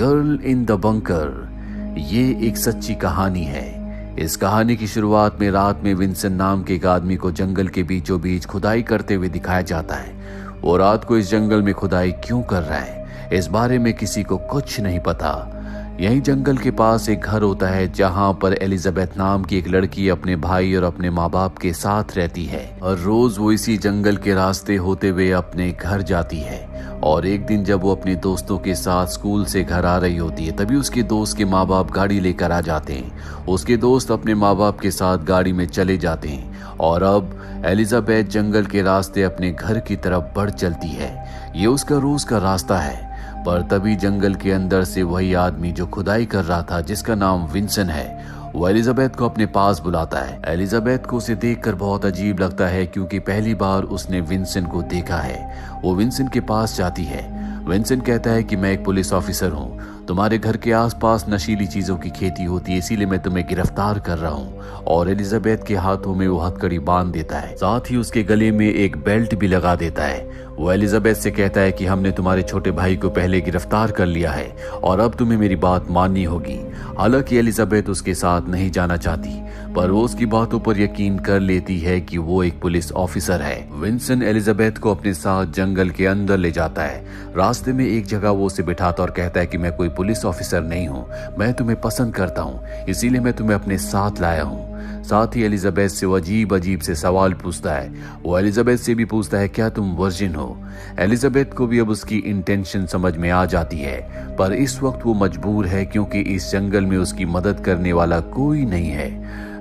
Girl in the bunker, ये एक सच्ची कहानी है। इस कहानी की शुरुआत में रात में विंसेंट नाम के एक आदमी को जंगल के बीचों बीच खुदाई करते हुए दिखाया जाता है। वो रात को इस जंगल में खुदाई क्यों कर रहा है, इस बारे में किसी को कुछ नहीं पता। यहीं जंगल के पास एक घर होता है जहां पर एलिजाबेथ नाम की एक लड़की अपने भाई और अपने माँ बाप के साथ रहती है और रोज वो इसी जंगल के रास्ते होते हुए अपने घर जाती है। और एक दिन जब वो अपने दोस्तों के साथ स्कूल से घर आ रही होती है तभी उसके दोस्त के माँ बाप गाड़ी लेकर आ जाते हैं। उसके दोस्त अपने माँ बाप के साथ गाड़ी में चले जाते हैं और अब एलिजाबेथ जंगल के रास्ते अपने घर की तरफ बढ़ चलती है। ये उसका रोज का रास्ता है। पर तभी जंगल के अंदर से वही आदमी जो खुदाई कर रहा था, जिसका नाम विंसेंट है, वो एलिजाबेथ को अपने पास बुलाता है। एलिजाबेथ को उसे देखकर बहुत अजीब लगता है क्योंकि पहली बार उसने विंसेंट को देखा है। वो विंसेंट के पास जाती है। विंसेंट कहता है कि मैं एक पुलिस ऑफिसर हूँ, तुम्हारे घर के आसपास नशीली चीजों की खेती होती है, इसीलिए मैं तुम्हें गिरफ्तार कर रहा हूँ। और एलिजाबेथ के हाथों में वो हथकड़ी बांध देता है, साथ ही उसके गले में एक बेल्ट भी लगा देता है। वो एलिजाबेथ से कहता है कि हमने तुम्हारे छोटे भाई को पहले गिरफ्तार कर लिया है और अब तुम्हें मेरी बात माननी होगी। हालांकि एलिजाबेथ उसके साथ नहीं जाना चाहती, पर वो उसकी बातों पर यकीन कर लेती है कि वो एक पुलिस ऑफिसर है। विंसेंट एलिजाबेथ को अपने साथ जंगल के अंदर ले जाता है। रास्ते में एक जगह वो उसे बिठाता और कहता है कि मैं कोई पुलिस ऑफिसर नहीं हूँ, मैं तुम्हें पसंद करता हूँ, इसीलिए मैं तुम्हें अपने साथ लाया हूँ। साथ ही एलिजाबेथ से वो अजीब अजीब से सवाल पूछता है। वो एलिजाबेथ से भी पूछता है क्या तुम वर्जिन हो। एलिजाबेथ को भी अब उसकी इंटेंशन समझ में आ जाती है, पर इस वक्त वो मजबूर है क्योंकि इस जंगल में उसकी मदद करने वाला कोई नहीं है।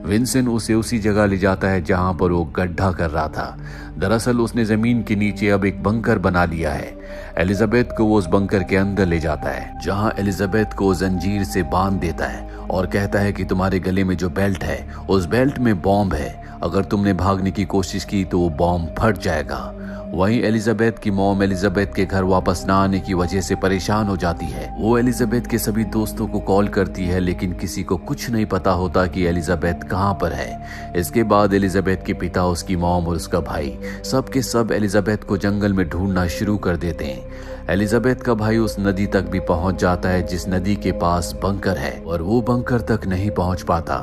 विंसेंट उसे उसी जगह ले जाता है जहां पर वो गड्ढा कर रहा था। दरअसल उसने जमीन के नीचे अब एक बंकर बना लिया है। एलिजाबेथ को वो उस बंकर के अंदर ले जाता है जहां एलिजाबेथ को जंजीर से बांध देता है और कहता है कि तुम्हारे गले में जो बेल्ट है उस बेल्ट में बॉम्ब है, अगर तुमने भागने की कोशिश की तो वो बॉम्ब फट जाएगा। वहीं एलिजाबेथ की मॉम एलिजाबेथ के घर वापस ना आने की वजह से परेशान हो जाती है। वो एलिजाबेथ के सभी दोस्तों को कॉल करती है लेकिन किसी को कुछ नहीं पता होता कि एलिजाबेथ कहाँ पर है। इसके बाद एलिजाबेथ के पिता, उसकी मॉम और उसका भाई सब के सब एलिजाबेथ को जंगल में ढूंढना शुरू कर देते हैं। एलिजाबेथ का भाई उस नदी तक भी पहुंच जाता है जिस नदी के पास बंकर है, और वो बंकर तक नहीं पहुंच पाता।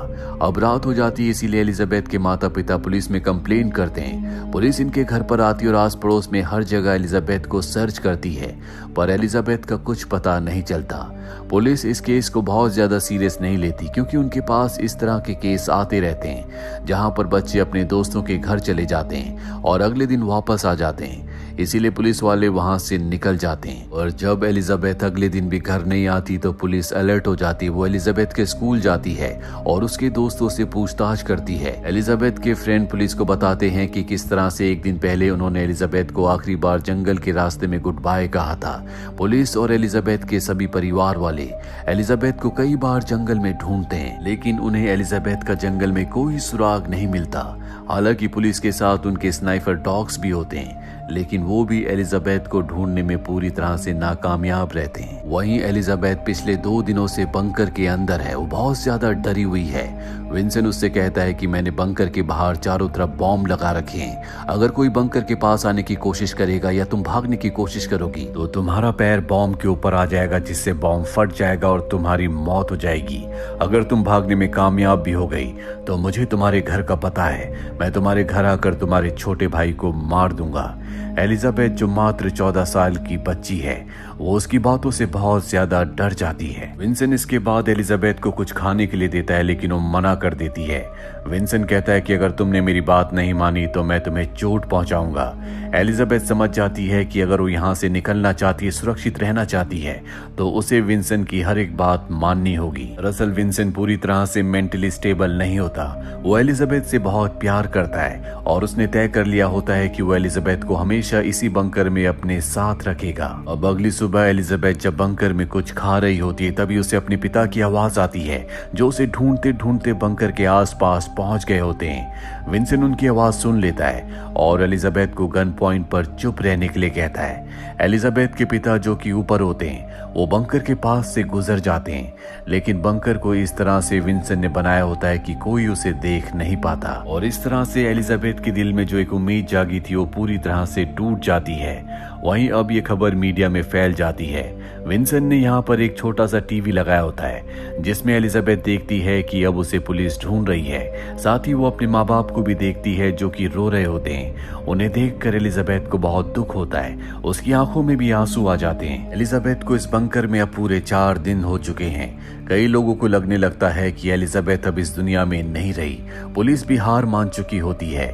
अब रात हो जाती है, इसीलिए एलिजाबेथ के माता पिता पुलिस में कंप्लेन करते हैं। पुलिस इनके घर पर आती है और आस पड़ोस में हर जगह एलिजाबेथ को सर्च करती है, पर एलिजाबेथ का कुछ पता नहीं चलता। पुलिस इस केस को बहुत ज्यादा सीरियस नहीं लेती क्योंकि उनके पास इस तरह के केस आते रहते हैं जहां पर बच्चे अपने दोस्तों के घर चले जाते हैं और अगले दिन वापस आ जाते हैं, इसीलिए पुलिस वाले वहां से निकल जाते हैं। और जब एलिजाबेथ अगले दिन भी घर नहीं आती तो पुलिस अलर्ट हो जाती है। वो एलिजाबेथ के स्कूल जाती है और उसके दोस्तों से पूछताछ करती है। एलिजाबेथ के फ्रेंड पुलिस को बताते हैं कि किस तरह से एक दिन पहले उन्होंने एलिजाबेथ को आखिरी बार जंगल के रास्ते में गुड बाय कहा था। पुलिस और एलिजाबेथ के सभी परिवार वाले एलिजाबेथ को कई बार जंगल में ढूंढते हैं लेकिन उन्हें एलिजाबेथ का जंगल में कोई सुराग नहीं मिलता। हालांकि पुलिस के साथ उनके स्नाइपर डॉग्स भी होते हैं लेकिन वो भी एलिजाबेथ को ढूंढने में पूरी तरह से नाकामयाब रहते हैं। वहीं एलिजाबेथ पिछले 2 दिनों से बंकर के अंदर है, वो बहुत ज्यादा डरी हुई है। विंसेंट उससे कहता है कि मैंने बंकर के बाहर चारों तरफ बॉम्ब लगा रखे हैं, अगर कोई बंकर के पास आने की कोशिश करेगा या तुम भागने की कोशिश करोगी तो तुम्हारा पैर बॉम्ब के ऊपर आ जाएगा जिससे बॉम्ब फट जाएगा और तुम्हारी मौत हो जाएगी। अगर तुम भागने में कामयाब भी हो गई तो मुझे तुम्हारे घर का पता है, मैं तुम्हारे घर आकर तुम्हारे छोटे भाई को मार दूंगा। एलिजाबेथ जो मात्र 14 साल की बच्ची है वो उसकी बातों से बहुत ज्यादा डर जाती है। विंसेंट इसके बाद एलिजाबेथ को कुछ खाने के लिए देता है लेकिन वो मना कर देती है। विंसेंट कहता है कि अगर तुमने मेरी बात नहीं मानी तो मैं तुम्हें चोट पहुंचाऊंगा। एलिजाबेथ समझ जाती है कि अगर वो यहाँ से निकलना चाहती है, सुरक्षित रहना चाहती है तो उसे विंसेंट की हर एक बात माननी होगी। दरअसल विंसेंट पूरी तरह से मेंटली स्टेबल नहीं होता। वो एलिजाबेथ से बहुत प्यार करता है और उसने तय कर लिया होता है कि वो एलिजाबेथ को हमेशा इसी बंकर में अपने साथ रखेगा। अब अगली सुबह एलिजाबेथ जब बंकर में कुछ खा रही होती है तभी उसे अपने पिता की आवाज आती है जो उसे ढूंढते ढूंढते बंकर के आसपास पहुंच गए होते हैं। विंसेंट उनकी आवाज सुन लेता है और एलिजाबेथ को गन पॉइंट पर चुप रहने के लिए कहता है। एलिजाबेथ के पिता जो कि ऊपर होते हैं वो बंकर के पास से गुजर जाते हैं लेकिन बंकर को इस तरह से विंसेंट ने बनाया होता है कि कोई उसे देख नहीं पाता, और इस तरह से एलिजाबेथ के दिल में जो एक उम्मीद जागी थी वो पूरी तरह से टूट जाती है वहीं अब ये खबर मीडिया में फैल जाती है। विंसेंट ने यहाँ पर एक छोटा सा टीवी लगाया होता है जिसमें एलिजाबेथ देखती है कि अब उसे पुलिस ढूंढ रही है। साथ ही वो अपने माँ बाप को भी देखती है जो कि रो रहे होते हैं। उन्हें देखकर एलिजाबेथ को बहुत दुख होता है, उसकी आंखों में भी आंसू आ जाते हैं। एलिजाबेथ को इस बंकर में अब पूरे 4 दिन हो चुके हैं। कई लोगों को लगने लगता है कि एलिजाबेथ अब इस दुनिया में नहीं रही। पुलिस भी हार मान चुकी होती है।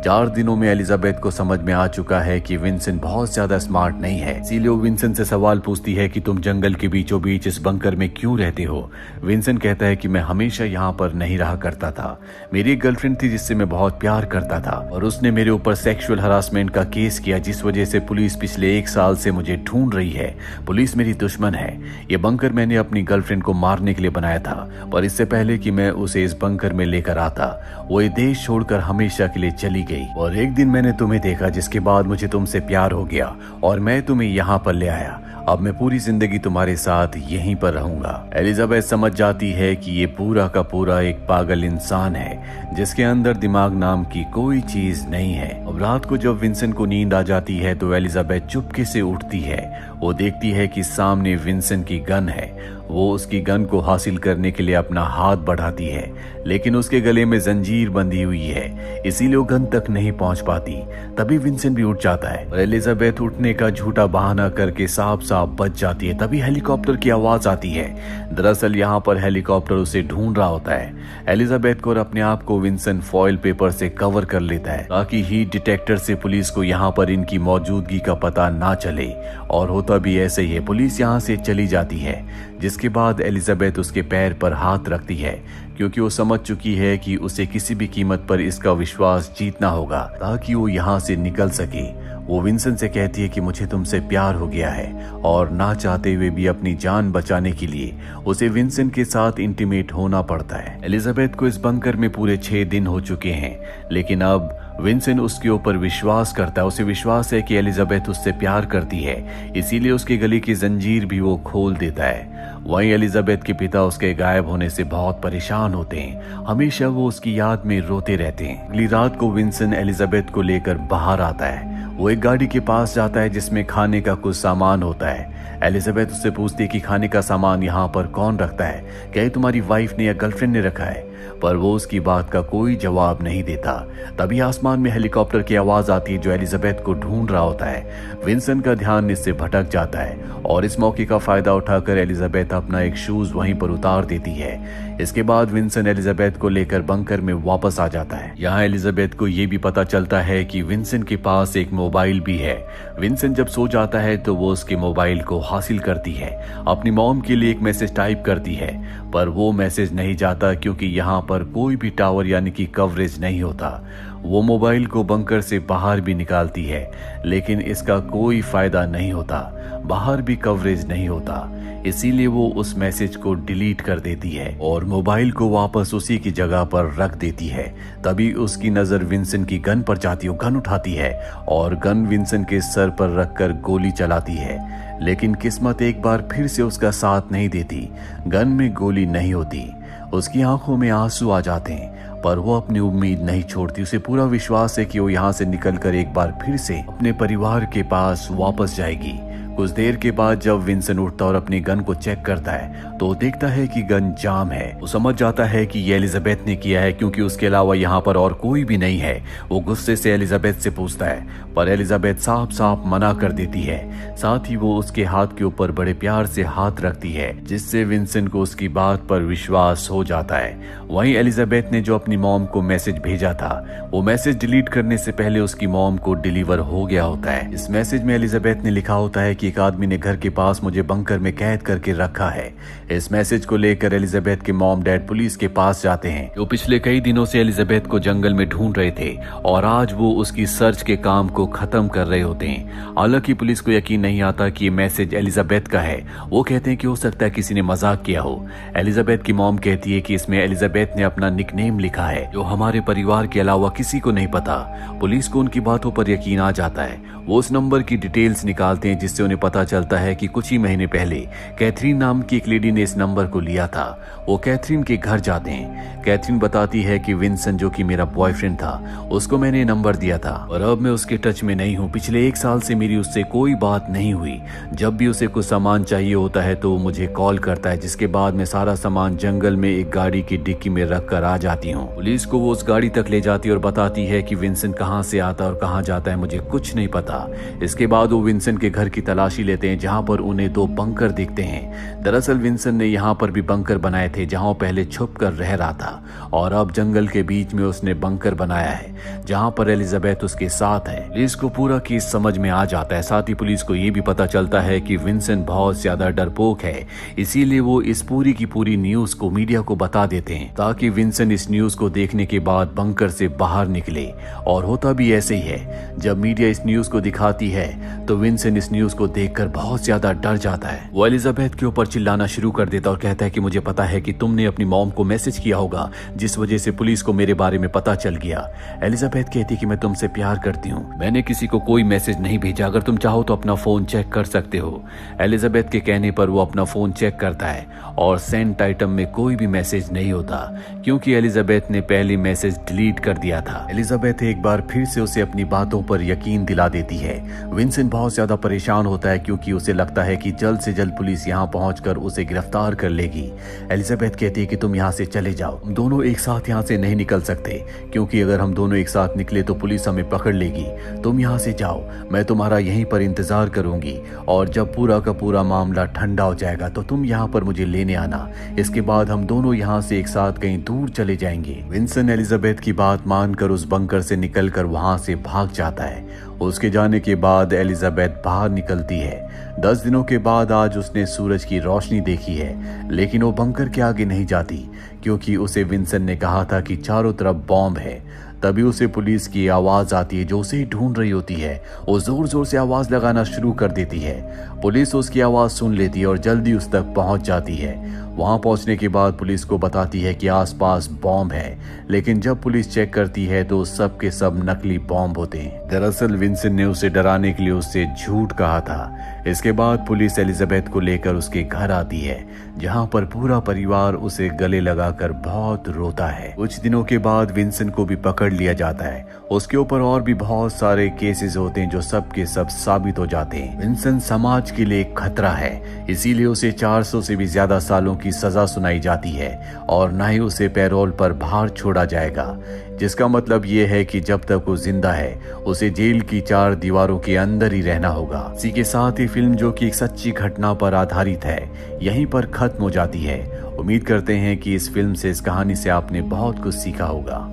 4 दिनों में एलिजाबेथ को समझ में आ चुका है कि विंसेंट बहुत ज्यादा स्मार्ट नहीं है। इसीलिए वो विंसेंट से सवाल पूछती है कि तुम जंगल के बीचों बीच इस बंकर में क्यों रहते हो। विंसेंट कहता है कि मैं हमेशा यहाँ पर नहीं रहा करता था। मेरी एक गर्लफ्रेंड थी जिससे मैं बहुत प्यार करता था और उसने मेरे ऊपर सेक्सुअल हरासमेंट का केस किया, जिस वजह से पुलिस पिछले 1 साल से मुझे ढूंढ रही है। पुलिस मेरी दुश्मन है। ये बंकर मैंने अपनी गर्लफ्रेंड को मारने के लिए बनाया था, पर इससे पहले कि मैं उसे इस बंकर में लेकर आता वो ये देश छोड़कर हमेशा के लिए चली गई। और एक दिन मैंने तुम्हें देखा, जिसके बाद मुझे तुमसे प्यार हो गया और मैं तुम्हें यहाँ पर ले आया। अब मैं पूरी जिंदगी तुम्हारे साथ यहीं पर रहूंगा। एलिजाबेथ समझ जाती है कि ये पूरा का पूरा एक पागल इंसान है जिसके अंदर दिमाग नाम की कोई चीज नहीं है। अब रात को जब विंसेंट को नींद आ जाती है तो एलिजाबेथ चुपके से उठती है। वो देखती है कि सामने विंसेंट की गन है। वो उसकी गन को हासिल करने के लिए अपना हाथ बढ़ाती है, लेकिन उसके गले में जंजीर बंधी हुई है, इसीलिए वो गन तक नहीं पहुंच पाती। तभी विंसेंट भी उठ जाता है और एलिजाबेथ उठने का झूठा बहाना करके साफ साफ बच जाती है। तभी हेलीकॉप्टर की आवाज आती है। दरअसल यहाँ पर हेलीकॉप्टर उसे ढूंढ रहा होता है। एलिजाबेथ को और अपने आप को विंसेंट फॉइल पेपर से कवर कर लेता है ताकि हीट डिटेक्टर से पुलिस को यहाँ पर इनकी मौजूदगी का पता ना चले। और होता भी ऐसे ही है। पुलिस यहाँ से चली जाती है, जिसके बाद एलिजाबेथ उसके पैर पर हाथ रखती है क्योंकि वो समझ चुकी है कि उसे किसी भी कीमत पर इसका विश्वास जीतना होगा ताकि वो यहाँ से निकल सके। वो विंसेंट से कहती है कि मुझे तुमसे प्यार हो गया है और ना चाहते हुए भी अपनी जान बचाने के लिए उसे विंसेंट के साथ इंटीमेट होना पड़ता है। एलिजाबेथ को इस बंकर में पूरे 6 दिन हो चुके हैं, लेकिन अब विंसेंट उसके ऊपर विश्वास करता है। उसे विश्वास है कि एलिजाबेथ उससे प्यार करती है, इसीलिए उसके गले की जंजीर भी वो खोल देता है। वहीं एलिजाबेथ के पिता उसके गायब होने से बहुत परेशान होते हैं। हमेशा वो उसकी याद में रोते रहते हैं। अगली रात को विंसेंट एलिजाबेथ को लेकर बाहर आता है। वो एक गाड़ी के पास जाता है जिसमें खाने का कुछ सामान होता है। एलिजाबेथ उससे पूछती है कि खाने का सामान यहाँ पर कौन रखता है, क्या ये तुम्हारी वाइफ ने या गर्लफ्रेंड ने रखा है, पर वो उसकी बात का कोई जवाब नहीं देता। तभी आसमान में हेलीकॉप्टर की आवाज आती है जो एलिजाबेथ को ढूंढ रहा होता है। विंसेंट का ध्यान इससे भटक जाता है और इस मौके का फायदा उठाकर एलिजाबेथ अपना एक शूज वहीं पर उतार देती है। इसके बाद विंसेंट एलिजाबेथ को लेकर बंकर में वापस आ जाता है। यहाँ एलिजाबेथ को ये भी पता चलता है कि विंसेंट के पास एक मोबाइल भी है। विंसेंट जब सो जाता है तो वो उसके मोबाइल को हासिल करती है, अपनी मॉम के लिए एक मैसेज टाइप करती है, पर वो मैसेज नहीं जाता क्योंकि यहाँ पर कोई भी टावर यानी कि कवरेज नहीं होता। वो मोबाइल को बंकर से बाहर भी निकालती है, लेकिन इसका कोई फायदा नहीं होता। बाहर भी कवरेज नहीं होता, इसीलिए वो उस मैसेज को डिलीट कर देती है और मोबाइल को वापस उसी की जगह पर रख देती है। तभी उसकी नजर विंसेंट की गन पर जाती है। गन उठाती है और गन विंसेंट के सर पर रखकर गोली चलाती है, लेकिन किस्मत एक बार फिर से उसका साथ नहीं देती। गन में गोली नहीं होती। उसकी आंखों में आंसू आ जाते हैं, पर वो अपनी उम्मीद नहीं छोड़ती। उसे पूरा विश्वास है कि वो यहाँ से निकलकर एक बार फिर से अपने परिवार के पास वापस जाएगी। कुछ देर के बाद जब विंसेंट उठता और अपनी गन को चेक करता है तो देखता है कि गन जाम है। वो समझ जाता है कि ये एलिजाबेथ ने किया है क्योंकि उसके अलावा यहाँ पर और कोई भी नहीं है। वो गुस्से से एलिजाबेथ से पूछता है, पर एलिजाबेथ साफ साफ मना कर देती है। साथ ही वो उसके हाथ के ऊपर बड़े प्यार से हाथ रखती है, जिससे विंसेंट को उसकी बात पर विश्वास हो जाता है। वहीं एलिजाबेथ ने जो अपनी मॉम को मैसेज भेजा था, वो मैसेज डिलीट करने से पहले उसकी मॉम को डिलीवर हो गया होता है। इस मैसेज में एलिजाबेथ ने लिखा होता है कि एक आदमी ने घर के पास मुझे बंकर में कैद करके रखा है। इस मैसेज को लेकर एलिजाबेथ के मॉम डैड पुलिस के पास जाते हैं, जो पिछले कई दिनों से एलिजाबेथ को जंगल में ढूंढ रहे थे और आज वो उसकी सर्च के काम को खत्म कर रहे होते हैं। हालांकि पुलिस को यकीन नहीं आता कि ये मैसेज एलिजाबेथ का है। वो कहते हैं कि हो सकता है किसी ने मजाक किया हो। एलिजाबेथ की मॉम कहती है कि इसमें एलिजाबेथ ने अपना निकनेम लिखा है जो हमारे परिवार के अलावा किसी को नहीं पता। पुलिस को उनकी बातों पर यकीन आ जाता है। वो उस नंबर की डिटेल्स निकालते हैं जिससे उन्हें उन्हें पता चलता है कि कुछ ही महीने पहले कैथरीन नाम की एक लेडी ने इस नंबर को लिया था। वो कैथरीन के घर जाते हैं। कैथरीन बताती है कि विंसेंट जो कि मेरा बॉयफ्रेंड था, उसको मैंने नंबर दिया था और अब मैं उसके टच में नहीं हूँ। पिछले 1 साल से मेरी उससे कोई बात नहीं हुई। जब भी उसे कुछ सामान चाहिए होता है तो वो मुझे कॉल करता है, जिसके बाद मैं सारा सामान जंगल में एक गाड़ी की डिक्की में रख कर आ जाती हूँ। पुलिस को वो उस गाड़ी तक ले जाती है और बताती है कि विंसेंट कहाँ से आता और कहाँ जाता है मुझे कुछ नहीं पता। इसके बाद वो विंसेंट के घर की तलाशी लेते हैं, जहाँ पर उन्हें 2 बंकर दिखते हैं। दरअसल विंसेंट ने यहाँ पर भी बंकर बनाए थे, जहाँ वो पहले छुप कर रह रहा था और अब जंगल के बीच में उसने बंकर बनाया है, जहाँ पर एलिजाबेथ उसके साथ है। पुलिस को पूरा केस समझ में आ जाता है। साथ ही पुलिस को ये भी पता चलता है कि विंसेंट बहुत ज्यादा डरपोक है, इसीलिए वो इस पूरी की पूरी न्यूज को मीडिया को बता देते हैं ताकि विंसेंट इस न्यूज को देखने के बाद बंकर से बाहर निकले। और होता भी ऐसे ही है। जब मीडिया इस न्यूज को दिखाती है तो विंसेंट इस न्यूज को देखकर बहुत ज्यादा डर जाता है। वो एलिजाबेथ के ऊपर चिल्लाना शुरू कर देता और कहता है कि मुझे पता है कि तुमने अपनी मॉम को मैसेज किया होगा, जिस वजह से पुलिस को मेरे बारे में पता चल गया। एलिजाबेथ कहती कि मैं तुमसे प्यार करती हूँ, मैंने किसी को कोई मैसेज नहीं भेजा, अगर तुम चाहो तो अपना फोन चेक कर सकते हो। एलिजाबेथ के कहने पर वो अपना फोन चेक करता है और सेंट आइटम में कोई भी मैसेज नहीं होता, क्योंकि एलिजाबेथ ने पहली मैसेज डिलीट कर दिया था। एलिजाबेथ एक बार फिर से उसे अपनी बातों पर यकीन दिला देती है। विंसेंट बहुत ज्यादा परेशान होता है क्योंकि उसे लगता है कि जल्द से जल्द पुलिस यहाँ पहुंचकर उसे गिरफ्तार कर लेगी। एलिजाबेथ कहती है कि तुम यहाँ से चले जाओ, हम दोनों एक साथ यहाँ से नहीं निकल सकते, क्योंकि अगर हम दोनों एक साथ निकले तो पुलिस हमें पकड़ लेगी। तुम यहाँ से जाओ, मैं तुम्हारा यहीं पर इंतजार करूंगी और जब पूरा का पूरा मामला ठंडा हो जाएगा तो तुम यहाँ पर मुझे लेने आना। इसके बाद हम दोनों यहाँ से एक साथ कहीं दूर चले जाएंगे। विंसेंट एलिजाबेथ की बात मानकर उस बंकर से निकलकर वहां से भाग जाता है। उसके जाने के बाद एलिजाबेथ बाहर निकलती है। 10 दिनों के बाद आज उसने सूरज की रोशनी देखी है, लेकिन वो बंकर के आगे नहीं जाती क्योंकि उसे विंसेंट ने कहा था कि चारों तरफ बॉम्ब है। तभी उसे पुलिस की आवाज आती है जो उसे ढूंढ रही होती है। वो जोर जोर से आवाज लगाना शुरू कर देती है। पुलिस उसकी आवाज सुन लेती है और जल्दी उस तक पहुंच जाती है। वहां पहुंचने के बाद पुलिस को बताती है कि आसपास बॉम्ब है, लेकिन जब पुलिस चेक करती है तो सब के सब नकली बॉम्ब होते हैं। दरअसल विंसेंट ने उसे डराने के लिए उससे झूठ कहा था। इसके बाद पुलिस एलिजाबेथ को लेकर उसके घर आती है, जहां पर पूरा परिवार उसे गले लगाकर बहुत रोता है। कुछ दिनों के बाद विंसेंट को भी पकड़ लिया जाता है। उसके ऊपर और भी बहुत सारे केसेस होते हैं जो सब के सब साबित हो जाते हैं। विंसेंट समाज के लिए एक खतरा है, इसीलिए उसे 400 से भी ज्यादा सालों की सजा सुनाई जाती है और न ही उसे पैरोल पर बाहर छोड़ा जाएगा, जिसका मतलब ये है कि जब तक वो जिंदा है उसे जेल की 4 दीवारों के अंदर ही रहना होगा। इसी के साथ ही फिल्म, जो कि एक सच्ची घटना पर आधारित है, यहीं पर खत्म हो जाती है। उम्मीद करते हैं कि इस फिल्म से, इस कहानी से आपने बहुत कुछ सीखा होगा।